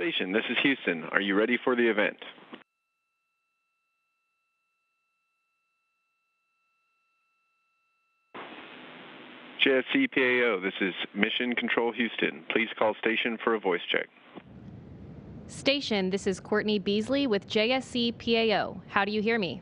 station, this is Houston. Are you ready for the event? JSC PAO, this is Mission Control Houston. Please call station for a voice check. Station, this is Courtney Beasley with JSC PAO. How do you hear me?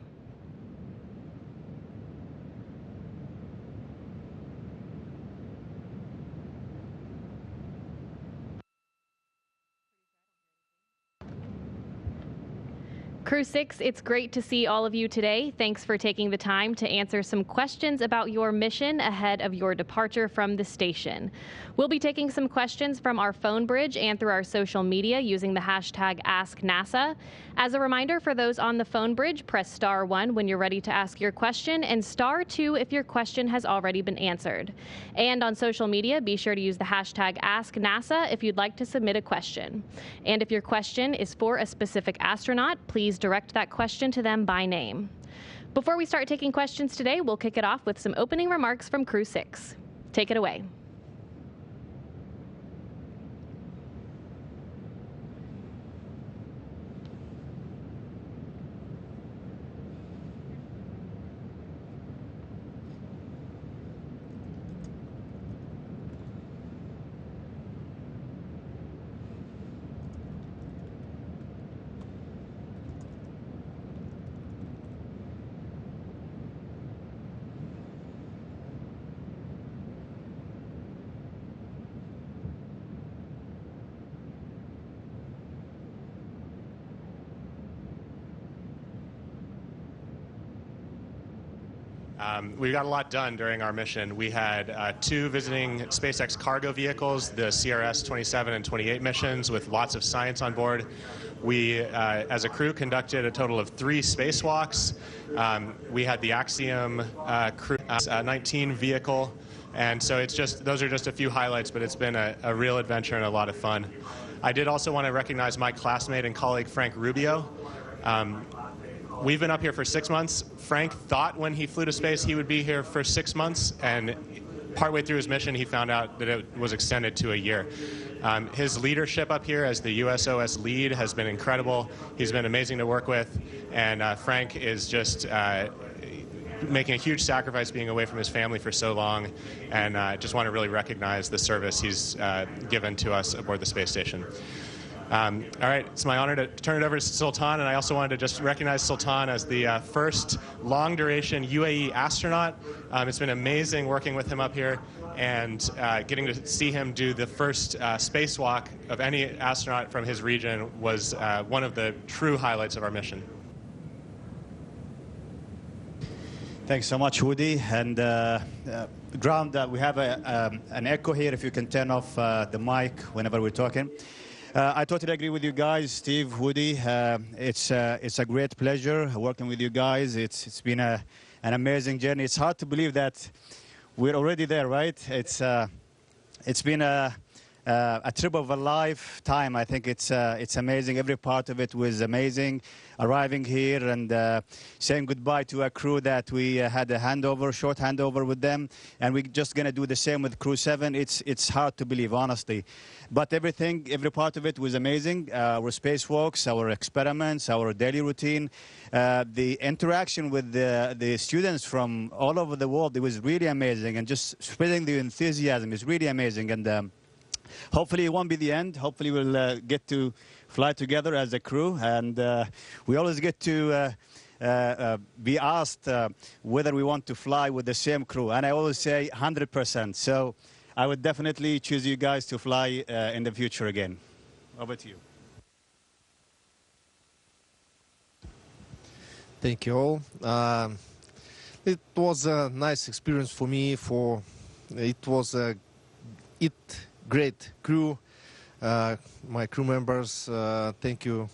Crew-6, it's great to see all of you today. Thanks for taking the time to answer some questions about your mission ahead of your departure from the station. We'll be taking some questions from our phone bridge and through our social media using the hashtag AskNASA. As a reminder for those on the phone bridge, press *1 when you're ready to ask your question and *2 if your question has already been answered. And on social media, be sure to use the hashtag AskNASA if you'd like to submit a question. And if your question is for a specific astronaut, please direct that question to them by name. Before we start taking questions today, we'll kick it off with some opening remarks from Crew-6. Take it away. We got a lot done during our mission. We had 2 visiting SpaceX cargo vehicles, the CRS-27 and 28 missions, with lots of science on board. We, as a crew, conducted a total of 3 spacewalks. We had the Axiom Crew-19 vehicle, and so it's just those are just a few highlights, but it's been a real adventure and a lot of fun. I did also want to recognize my classmate and colleague Frank Rubio. We've been up here for 6 months. Frank thought when he flew to space he would be here for 6 months, and partway through his mission he found out that it was extended to a year. His leadership up here as the USOS lead has been incredible. He's been amazing to work with, and Frank is just making a huge sacrifice being away from his family for so long, and I just want to really recognize the service he's given to us aboard the space station. All right, it's my honor to turn it over to Sultan, and I also wanted to just recognize Sultan as the first long-duration UAE astronaut. It's been amazing working with him up here, and getting to see him do the first spacewalk of any astronaut from his region was one of the true highlights of our mission. Thanks so much, Woody. And ground, we have an echo here. If you can turn off the mic whenever we're talking. I totally agree with you guys, Steve, Woody. It's a great pleasure working with you guys. It's been an amazing journey. It's hard to believe that we're already there, right? It's been a trip of a lifetime. I think it's amazing. Every part of it was amazing. Arriving here and saying goodbye to a crew that we had a short handover with them, and we're just gonna do the same with Crew-7. It's hard to believe, honestly. But every part of it was amazing. Our spacewalks, our experiments, our daily routine, the interaction with the students from all over the world, it was really amazing. And just spreading the enthusiasm is really amazing. And hopefully it won't be the end. Hopefully we'll get to fly together as a crew. And we always get to be asked whether we want to fly with the same crew. And I always say 100%. So I would definitely choose you guys to fly in the future again. Over to you. Thank you all. It was a nice experience for me. It was a great crew. My crew members, thank you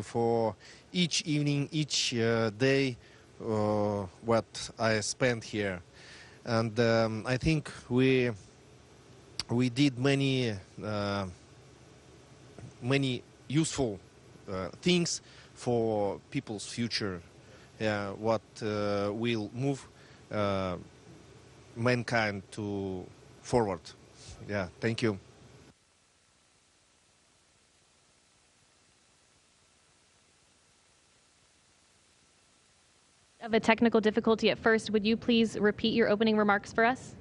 for each evening, each day what I spent here. And I think we did many useful things for people's future, what will move mankind to forward. Yeah, thank you. Of a technical difficulty at first, would you please repeat your opening remarks for us?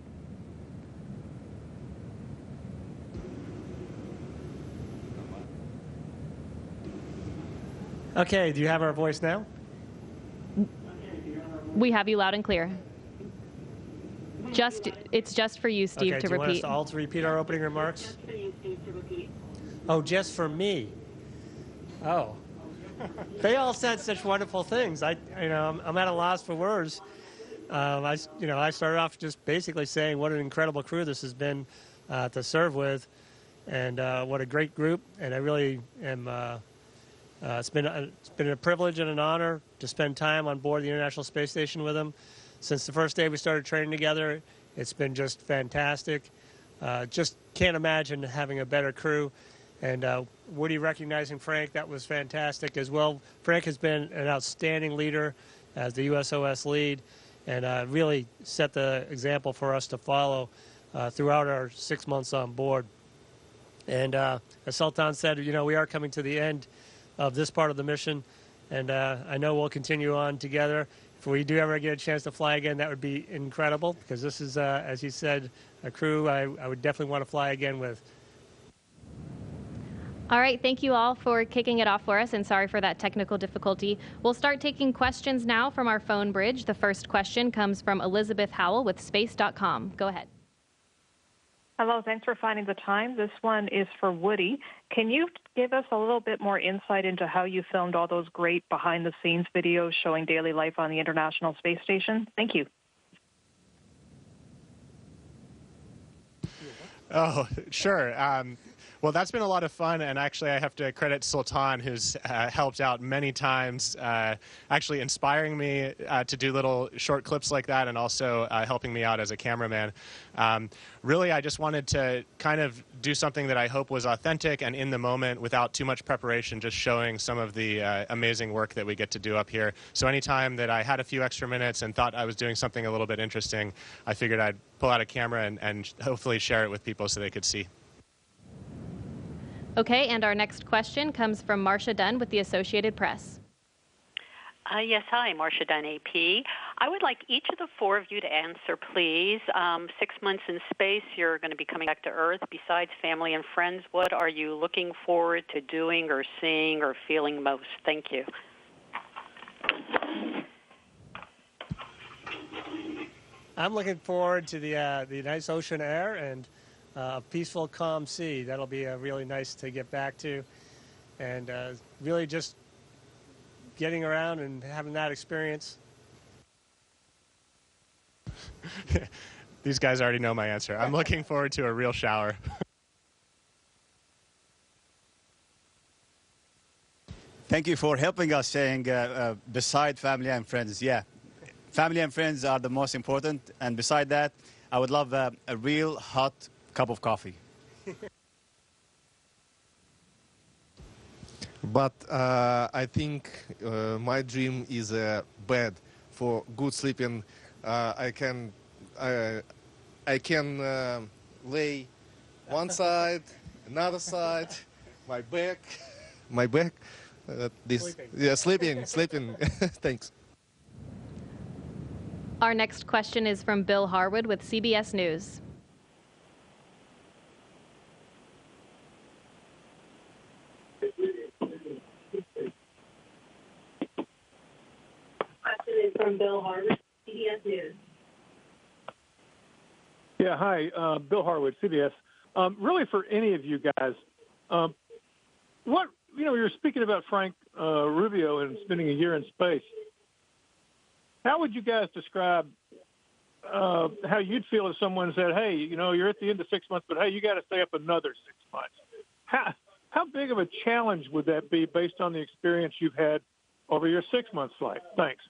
Okay, do you have our voice now? We have you loud and clear. It's just for you, Steve, okay, to do you repeat. Want us to all to repeat our opening remarks? Oh, just for me. Oh. They all said such wonderful things. I'm at a loss for words. I started off just basically saying what an incredible crew this has been to serve with, and what a great group. And I really am. It's been a privilege and an honor to spend time on board the International Space Station with them. Since the first day we started training together, it's been just fantastic. Just can't imagine having a better crew. And Woody recognizing Frank, that was fantastic as well. Frank has been an outstanding leader as the USOS lead, and really set the example for us to follow throughout our 6 months on board. And as Sultan said, we are coming to the end of this part of the mission, and I know we'll continue on together. If we do ever get a chance to fly again, that would be incredible, because this is, as he said, a crew I would definitely want to fly again with. All right, thank you all for kicking it off for us, and sorry for that technical difficulty. We'll start taking questions now from our phone bridge. The first question comes from Elizabeth Howell with space.com. Go ahead. Hello, thanks for finding the time. This one is for Woody. Can you give us a little bit more insight into how you filmed all those great behind-the-scenes videos showing daily life on the International Space Station? Thank you. Oh, sure. Well, that's been a lot of fun, and actually I have to credit Sultan, who's helped out many times, actually inspiring me to do little short clips like that, and also helping me out as a cameraman. Really, I just wanted to kind of do something that I hope was authentic and in the moment without too much preparation, just showing some of the amazing work that we get to do up here. So anytime that I had a few extra minutes and thought I was doing something a little bit interesting, I figured I'd pull out a camera and hopefully share it with people so they could see. Okay, and our next question comes from Marcia Dunn with the Associated Press. Yes, hi, Marcia Dunn, AP. I would like each of the four of you to answer, please. 6 months in space, you're going to be coming back to Earth. Besides family and friends, what are you looking forward to doing or seeing or feeling most? Thank you. I'm looking forward to the nice ocean air and a peaceful, calm sea. That'll be really nice to get back to, and really just getting around and having that experience. These guys already know my answer. I'm looking forward to a real shower. Thank you for helping us saying beside family and friends. Yeah, family and friends are the most important, and beside that, I would love a real hot cup of coffee. But I think my dream is a bed for good sleeping. I can lay one side, another side, my back. Sleeping. Yeah, sleeping. Thanks. Our next question is from Bill Harwood with CBS News. From Bill Harwood, CBS News. Yeah, hi, Bill Harwood, CBS. Really, for any of you guys, you're speaking about Frank Rubio and spending a year in space. How would you guys describe how you'd feel if someone said, "Hey, you're at the end of 6 months, but hey, you got to stay up another 6 months"? How big of a challenge would that be based on the experience you've had over your 6 months flight? Thanks.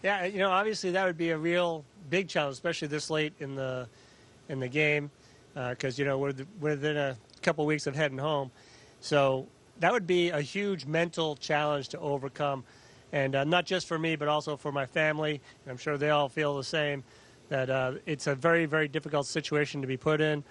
Yeah, obviously that would be a real big challenge, especially this late in the game, because we're within a couple of weeks of heading home. So that would be a huge mental challenge to overcome, and not just for me, but also for my family. And I'm sure they all feel the same. That it's a very, very difficult situation to be put in,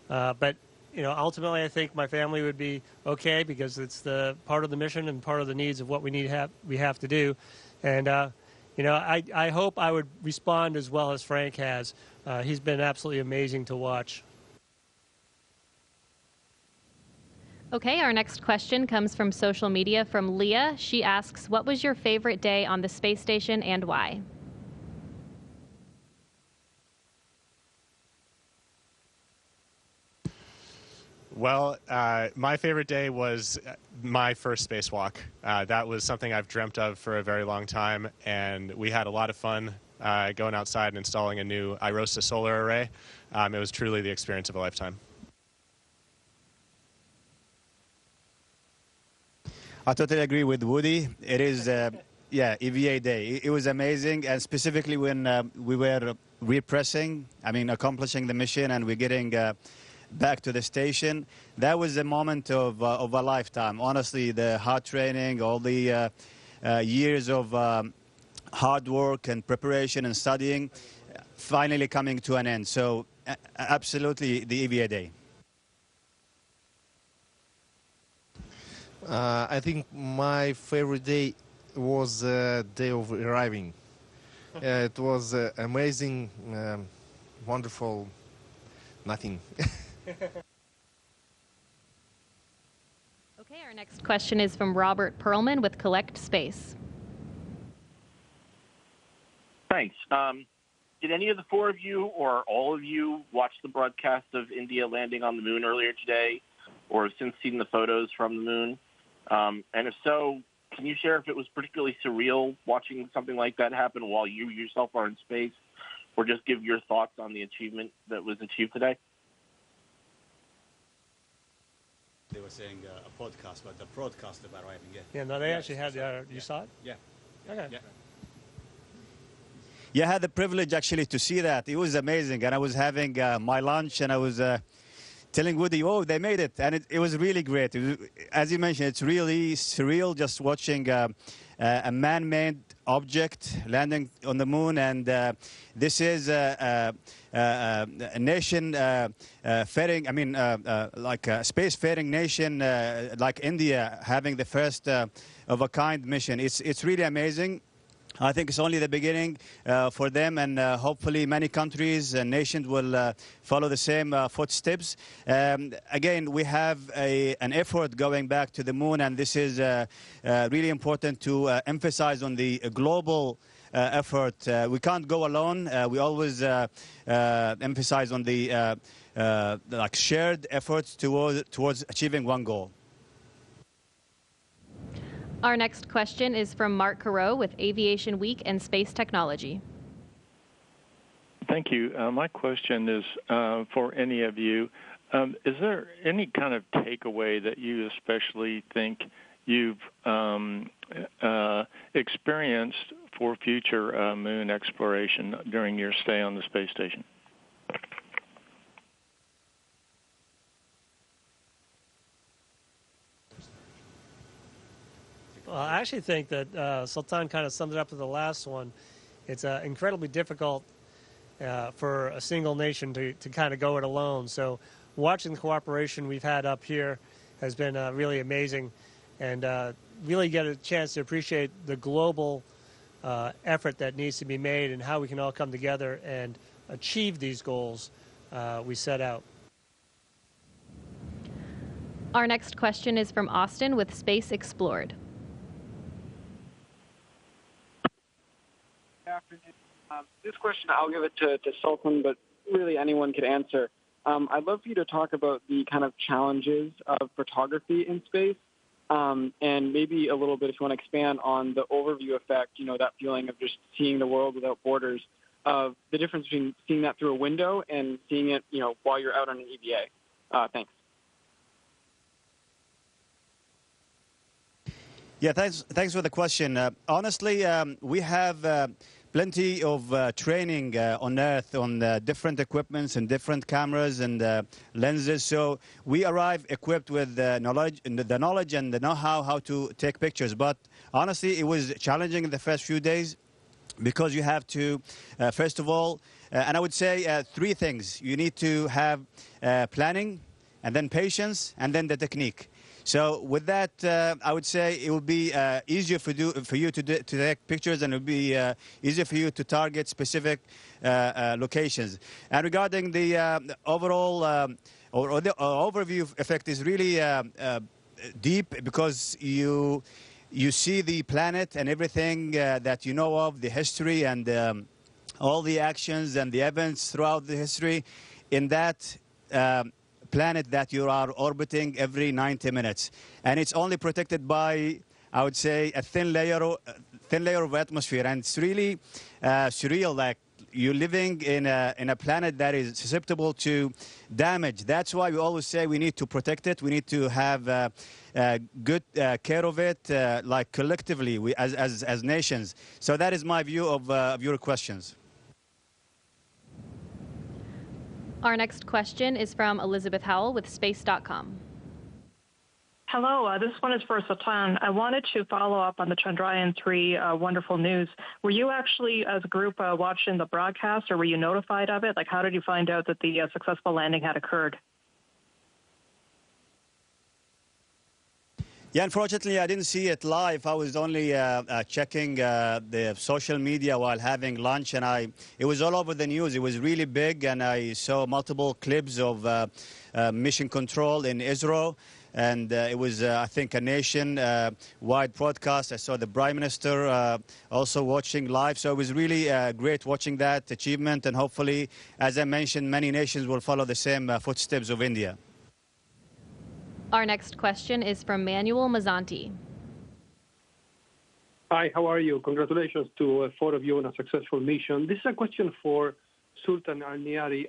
but ultimately I think my family would be okay because it's the part of the mission and part of the needs of what we have to do. And, I hope I would respond as well as Frank has. He's been absolutely amazing to watch. Okay, our next question comes from social media from Leah. She asks, what was your favorite day on the space station and why? Well, my favorite day was my first spacewalk. That was something I've dreamt of for a very long time, and we had a lot of fun going outside and installing a new IROSA solar array. It was truly the experience of a lifetime. I totally agree with Woody. It is, EVA day. It was amazing, and specifically when we were accomplishing the mission, and we're getting back to the station. That was a moment of a lifetime. Honestly, the hard training, all the years of hard work and preparation and studying, finally coming to an end. So, absolutely, the EVA day. I think my favorite day was the day of arriving. It was amazing, wonderful, nothing. Okay, our next question is from Robert Perlman with Collect Space. Thanks. Did any of the four of you or all of you watch the broadcast of India landing on the moon earlier today, or have since seen the photos from the moon? And if so, can you share if it was particularly surreal watching something like that happen while you yourself are in space, or just give your thoughts on the achievement that was achieved today? They were saying a podcast, but the broadcast about arriving. Yeah, no, they actually had. You saw it? Yeah. Okay. Yeah, I had the privilege actually to see that. It was amazing, and I was having my lunch, and I was telling Woody, "Oh, they made it," and it was really great. As you mentioned, it's really surreal just watching a man-made object landing on the moon, and this is a nation faring. Like a space-faring nation like India having the first of a kind mission. It's really amazing. I think it's only the beginning for them, and hopefully many countries and nations will follow the same footsteps. Again, we have an effort going back to the moon, and this is really important to emphasize on the global effort. We can't go alone. We always emphasize on the shared efforts towards achieving one goal. Our next question is from Mark Carreau with Aviation Week and Space Technology. Thank you. My question is for any of you. Is there any kind of takeaway that you especially think you've experienced for future moon exploration during your stay on the space station? Well, I actually think that Sultan kind of summed it up to the last one. It's incredibly difficult for a single nation to kind of go it alone. So watching the cooperation we've had up here has been really amazing, and really get a chance to appreciate the global effort that needs to be made and how we can all come together and achieve these goals we set out. Our next question is from Austin with Space Explored. Afternoon. This question, I'll give it to Sultan, but really anyone could answer. I'd love for you to talk about the kind of challenges of photography in space, and maybe a little bit, if you want to expand on the overview effect, that feeling of just seeing the world without borders, of the difference between seeing that through a window and seeing it, while you're out on an EVA. Thanks. Yeah, thanks for the question. Honestly, we have plenty of training on Earth on different equipments and different cameras and lenses. So we arrive equipped with the knowledge and the know-how how to take pictures. But honestly, it was challenging in the first few days because you have to, first of all, and I would say three things. You need to have planning. and then patience, and then the technique. So with that, I would say it will be easier for you to take pictures, and it will be easier for you to target specific locations. And regarding the overall or the overview effect is really deep, because you see the planet and everything that you know of, the history and all the actions and the events throughout the history in that planet that you are orbiting every 90 minutes. And it's only protected by, I would say, a thin layer of atmosphere. And it's really surreal, like you're living in a planet that is susceptible to damage. That's why we always say we need to protect it. We need to have good care of it, like collectively, as nations. So that is my view of your questions. Our next question is from Elizabeth Howell with Space.com. Hello, this one is for Sultan. I wanted to follow up on the Chandrayaan-3 wonderful news. Were you actually, as a group, watching the broadcast, or were you notified of it? Like, how did you find out that the successful landing had occurred? Yeah, unfortunately, I didn't see it live. I was only checking the social media while having lunch, and it was all over the news. It was really big, and I saw multiple clips of mission control in Israel. And it was, I think, a nation-wide broadcast. I saw the Prime Minister also watching live. So it was really great watching that achievement. And hopefully, as I mentioned, many nations will follow the same footsteps of India. Our next question is from Manuel Mazzanti. Hi, how are you? Congratulations to four of you on a successful mission. This is a question for Sultan Alneyadi.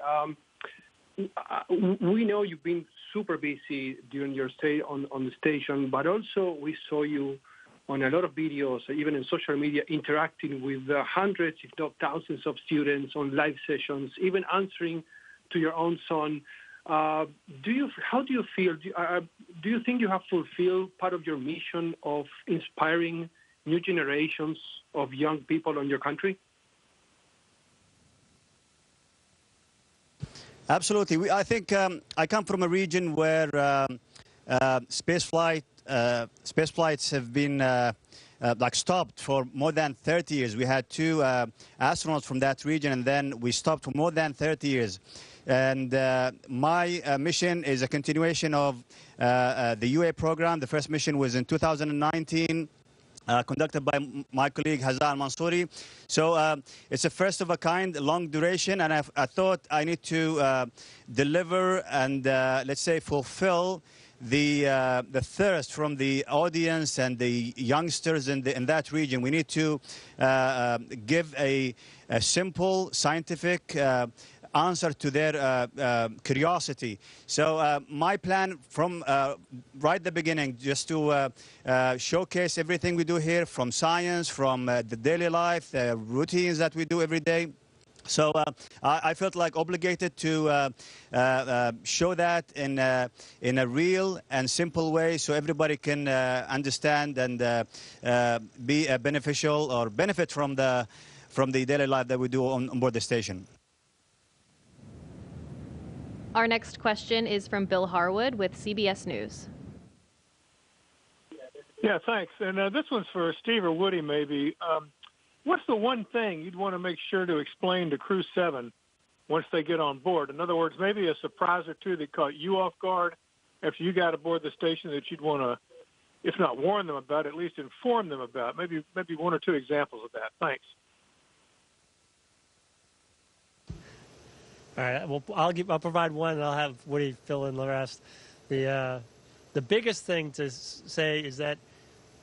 We know you've been super busy during your stay on the station, but also we saw you on a lot of videos, even in social media, interacting with hundreds, if not thousands of students on live sessions, even answering to your own son. How do you feel? Do you think you have fulfilled part of your mission of inspiring new generations of young people in your country? Absolutely. I think I come from a region where space flights have been like stopped for more than 30 years. We had two astronauts from that region, and then we stopped for more than 30 years. And my mission is a continuation of the UA program. The first mission was in 2019. Conducted by my colleague Hazza Al-Mansouri. So it's a first of a kind, long duration, and I thought I need to deliver and let's say fulfill the thirst from the audience and the youngsters in that region. We need to give a simple scientific answer to their curiosity. So my plan from right at the beginning, just to showcase everything we do here, from science, from the daily life, the routines that we do every day. So I felt like obligated to show that in a real and simple way, so everybody can understand and be beneficial or benefit from the daily life that we do on board the station. Our next question is from Bill Harwood with CBS News. Yeah, thanks. And this one's for Steve or Woody, maybe. What's the one thing you'd want to make sure to explain to Crew-7 once they get on board? In other words, maybe a surprise or two that caught you off guard after you got aboard the station that you'd want to, if not warn them about, at least inform them about. Maybe one or two examples of that. Thanks. All right. Well, I'll provide one, and I'll have Woody fill in the rest. The biggest thing to say is that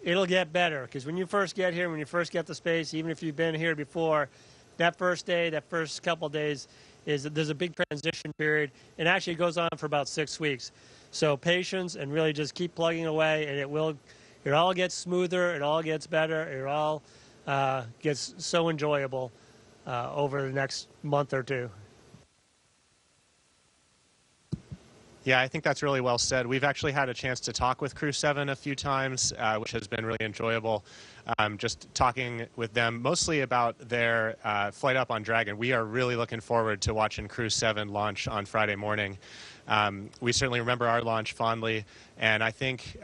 it'll get better, because when you first get here, when you first get to space, even if you've been here before, that first day, that first couple of days, there's a big transition period, and actually it goes on for about 6 weeks. So patience, and really just keep plugging away, and it all gets smoother, it all gets better, it all gets so enjoyable over the next month or two. Yeah, I think that's really well said. We've actually had a chance to talk with Crew-7 a few times, which has been really enjoyable. Just talking with them mostly about their flight up on Dragon. We are really looking forward to watching Crew-7 launch on Friday morning. We certainly remember our launch fondly, and I think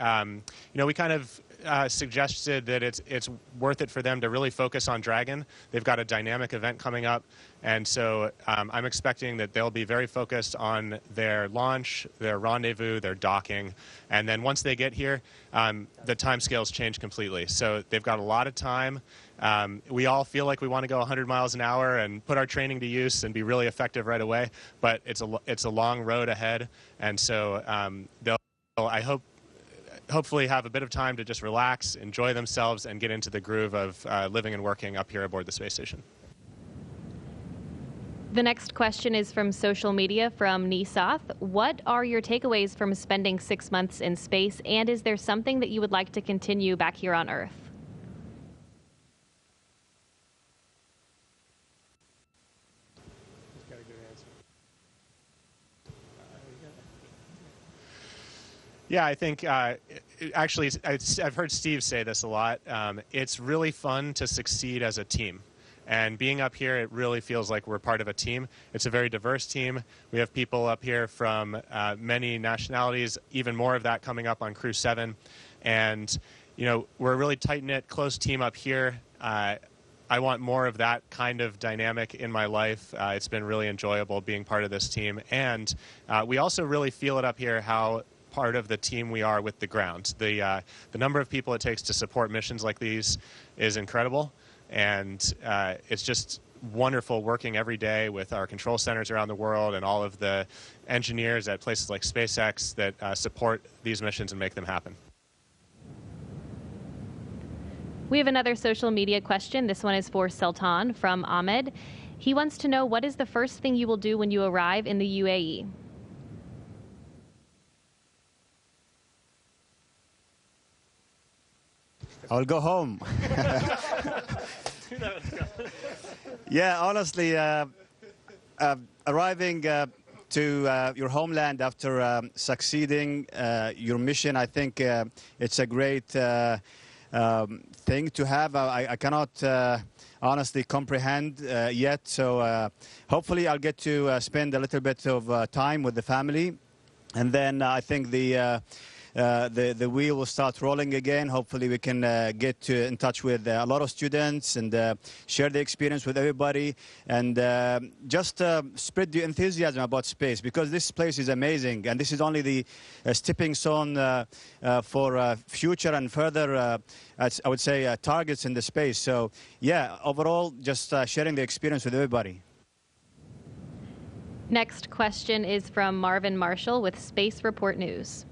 we kind of suggested that it's worth it for them to really focus on Dragon. They've got a dynamic event coming up, and so I'm expecting that they'll be very focused on their launch, their rendezvous, their docking, and then once they get here, the timescales change completely. So they've got a lot of time. We all feel like we want to go 100 miles an hour and put our training to use and be really effective right away, but it's a long road ahead, and so I hopefully have a bit of time to just relax, enjoy themselves, and get into the groove of living and working up here aboard the space station. The next question is from social media from Nisoth. What are your takeaways from spending 6 months in space, and is there something that you would like to continue back here on Earth? Yeah, I think actually I've heard Steve say this a lot. It's really fun to succeed as a team. And being up here, it really feels like we're part of a team. It's a very diverse team. We have people up here from many nationalities, even more of that coming up on Crew-7. And, we're a really tight-knit, close team up here. I want more of that kind of dynamic in my life. It's been really enjoyable being part of this team. And we also really feel it up here how part of the team we are with the ground. The number of people it takes to support missions like these is incredible. And it's just wonderful working every day with our control centers around the world and all of the engineers at places like SpaceX that support these missions and make them happen. We have another social media question. This one is for Sultan from Ahmed. He wants to know, what is the first thing you will do when you arrive in the UAE? I'll go home. Yeah, honestly, arriving to your homeland after succeeding your mission, I think it's a great thing to have. I cannot honestly comprehend yet, so hopefully I'll get to spend a little bit of time with the family, and then I think the wheel will start rolling again. Hopefully we can get in touch with a lot of students and share the experience with everybody, and just spread the enthusiasm about space, because this place is amazing, and this is only the stepping stone for future and further, I would say, targets in the space. So yeah, overall, just sharing the experience with everybody. Next question is from Marvin Marshall with Space Report News.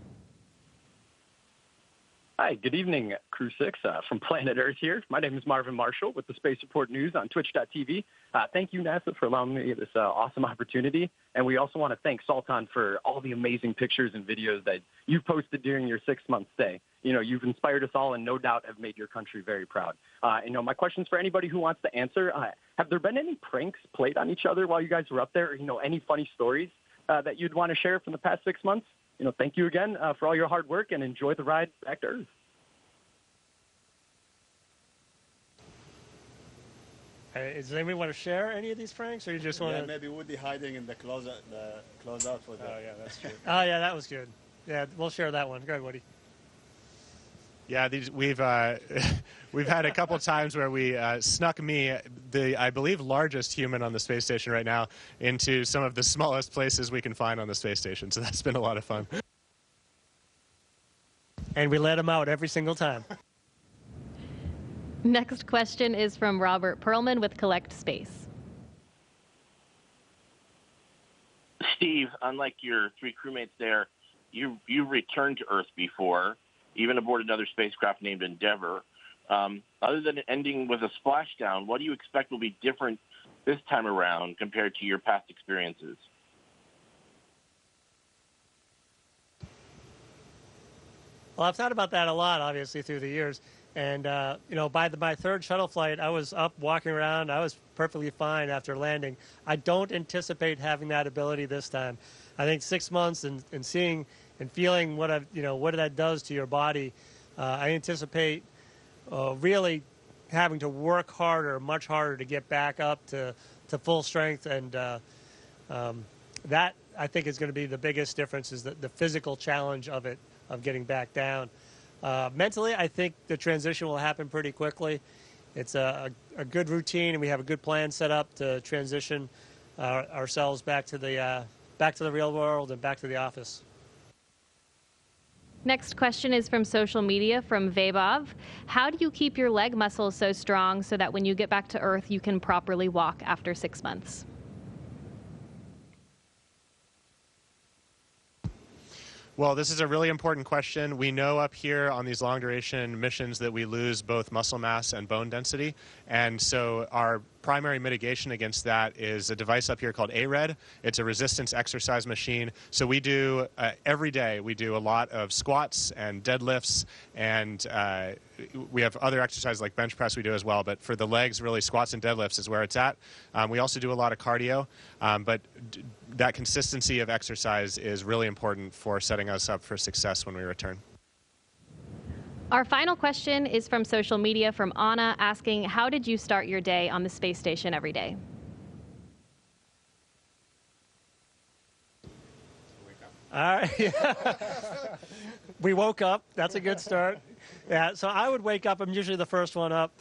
Hi, good evening, Crew-6 from Planet Earth here. My name is Marvin Marshall with the Space Report News on Twitch.tv. Thank you, NASA, for allowing me this awesome opportunity. And we also want to thank Sultan for all the amazing pictures and videos that you've posted during your 6-month stay. You've inspired us all and no doubt have made your country very proud. My question is for anybody who wants to answer. Have there been any pranks played on each other while you guys were up there? Or, any funny stories that you'd want to share from the past 6 months? Thank you again for all your hard work, and enjoy the ride back to Earth. Does anybody want to share any of these pranks, or you just want to? Maybe Woody hiding in the closeout for the. Oh yeah, that's true. Oh yeah, that was good. Yeah, we'll share that one. Go ahead, Woody. Yeah, we've had a couple times where we snuck me, the I believe largest human on the space station right now, into some of the smallest places we can find on the space station. So that's been a lot of fun. And we let him out every single time. Next question is from Robert Perlman with Collect Space. Steve, unlike your 3 crewmates there, you've returned to Earth before, even aboard another spacecraft named Endeavour. Other than ending with a splashdown, what do you expect will be different this time around compared to your past experiences? Well, I've thought about that a lot, obviously, through the years. And, by my third shuttle flight, I was up walking around. I was perfectly fine after landing. I don't anticipate having that ability this time. I think 6 months and seeing and feeling what that does to your body, I anticipate really having to work harder, much harder, to get back up to full strength. And that, I think, is going to be the biggest difference, is the physical challenge of it, of getting back down. Mentally, I think the transition will happen pretty quickly. It's a good routine, and we have a good plan set up to transition ourselves back to the real world and back to the office. Next question is from social media from Vebov. How do you keep your leg muscles so strong so that when you get back to Earth, you can properly walk after 6 months? Well, this is a really important question. We know up here on these long-duration missions that we lose both muscle mass and bone density. And so our primary mitigation against that is a device up here called ARED. It's a resistance exercise machine. So we do, every day, we do a lot of squats and deadlifts, and we have other exercises like bench press we do as well. But for the legs, really, squats and deadlifts is where it's at. We also do a lot of cardio, but that consistency of exercise is really important for setting us up for success when we return. Our final question is from social media from Anna, asking, how did you start your day on the space station every day? All right. We woke up. That's a good start. Yeah, so I would wake up. I'm usually the first one up,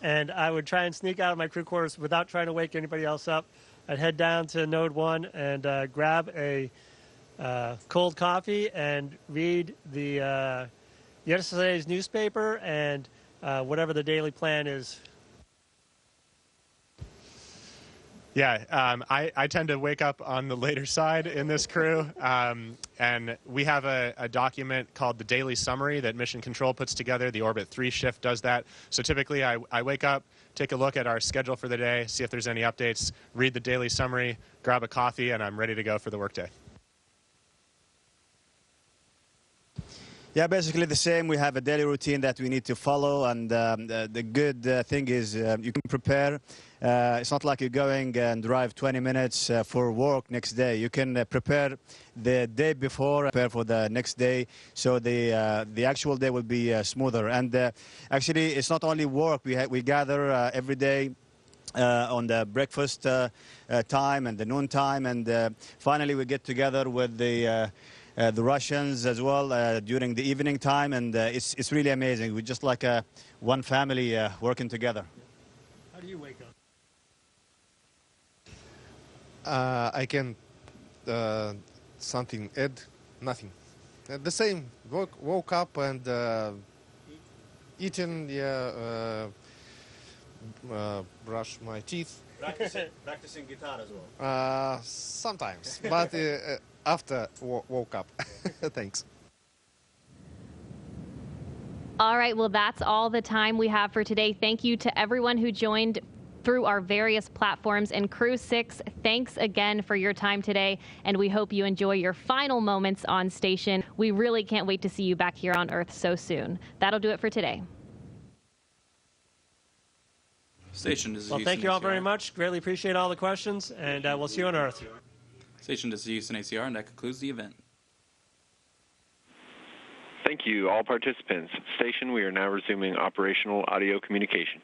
and I would try and sneak out of my crew quarters without trying to wake anybody else up. I'd head down to Node 1 and grab a cold coffee and read the yesterday's newspaper and whatever the daily plan is. Yeah, I tend to wake up on the later side in this crew, and we have a document called the Daily Summary that Mission Control puts together. The Orbit 3 shift does that. So typically I wake up, take a look at our schedule for the day, see if there's any updates, read the Daily Summary, grab a coffee, and I'm ready to go for the workday. Yeah, basically the same. We have a daily routine that we need to follow, and the good thing is you can prepare. It's not like you're going and drive 20 minutes for work next day. You can prepare the day before, prepare for the next day, so the actual day will be smoother. And actually, it's not only work. We gather every day on the breakfast time and the noon time, and finally we get together with the Russians as well during the evening time, and it's really amazing. We're just like one family working together. How do you wake up? I can add nothing. The same. Woke up and eaten. Brush my teeth. Practicing guitar as well. Sometimes, but after woke up. Thanks. All right, well, that's all the time we have for today. Thank you to everyone who joined through our various platforms. And Crew-6, thanks again for your time today, and we hope you enjoy your final moments on station. We really can't wait to see you back here on Earth so soon. That'll do it for today. Station, this is Well, Houston thank you all ACR. very much. Greatly appreciate all the questions, and we'll see you on Earth. Station, this is Houston ACR, and that concludes the event. Thank you, all participants. Station, we are now resuming operational audio communications.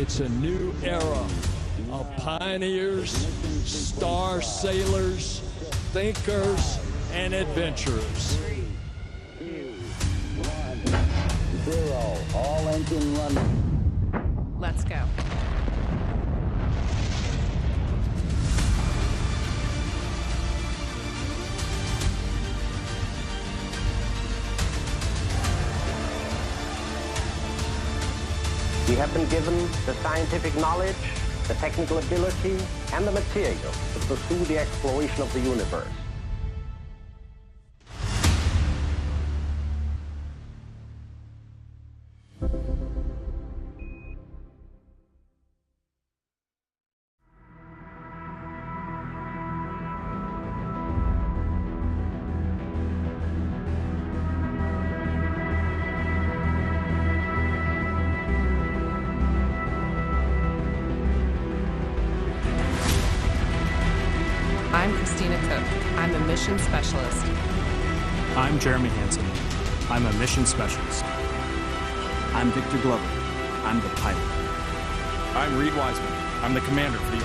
It's a new era of pioneers, star sailors, thinkers, and adventurers. 3, 2, 1, 0. All engine running. Let's go. We have been given the scientific knowledge, the technical ability, and the material to pursue the exploration of the universe. I'm a mission specialist. I'm Jeremy Hansen. I'm a mission specialist. I'm Victor Glover. I'm the pilot. I'm Reed Wiseman. I'm the commander for the